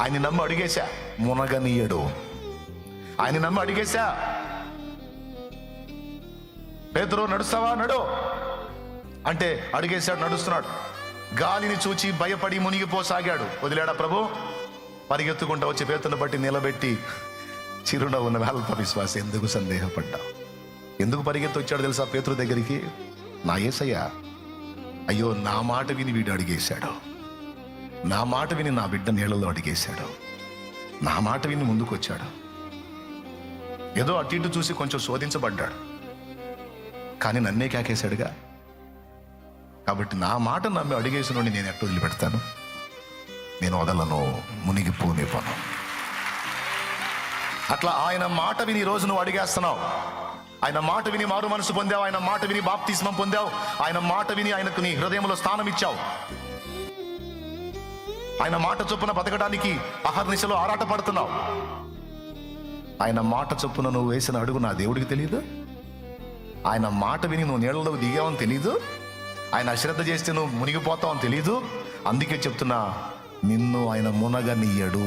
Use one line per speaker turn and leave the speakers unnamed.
ఆయన నమ్మి అడిగేశా, మునగనీయడు. ఆయన నమ్మి అడిగేశా, పేతురు నడుస్తావా, నడు అంటే అడిగేశాడు, నడుస్తున్నాడు. గాలిని చూచి భయపడి మునిగిపోసాగాడు. వదిలేడా ప్రభు? పరిగెత్తుకుంటా వచ్చి పేతురుని బట్టి నిలబెట్టి, చిరునవ్వున్న అల్ప విశ్వాస, ఎందుకు సందేహపడ్డా? ఎందుకు పరిగెత్తి వచ్చాడు తెలుసా పేతురు దగ్గరికి? నా యేసయ్య, అయ్యో నా మాట విని వీడు అడిగేశాడు, నా మాట విని నా బిడ్డ నీళ్ళలో అడిగేశాడు, నా మాట విని ముందుకు వచ్చాడు. ఏదో అటు ఇటు చూసి కొంచెం శోధించబడ్డాడు, కానీ నన్నే కాకేశాడుగా. కాబట్టి నా మాట నమ్మి అడిగేసిన నుండి నేను ఎట్టు వదిలిపెడతాను? నేను వదలను, మునిగిపోనివ్వను. అట్లా ఆయన మాట విని ఈరోజు నువ్వు అడిగేస్తున్నావు. ఆయన మాట విని మారు మనసు పొందావు, ఆయన మాట విని బాప్తిస్మం పొందావు, ఆయన మాట విని ఆయనకు నీ హృదయంలో స్థానం ఇచ్చావు. ఆయన మాట చొప్పున బతకడానికి అహర్నిశలో ఆరాట పడుతున్నావు. ఆయన మాట చొప్పున నువ్వు వేసిన అడుగు నా దేవుడికి తెలియదు? ఆయన మాట విని నువ్వు నీళ్ళలోకి దిగావని తెలీదు? ఆయన అశ్రద్ధ చేస్తే నువ్వు మునిగిపోతావని తెలీదు? అందుకే చెప్తున్నా, నిన్ను ఆయన మునగనీయడు.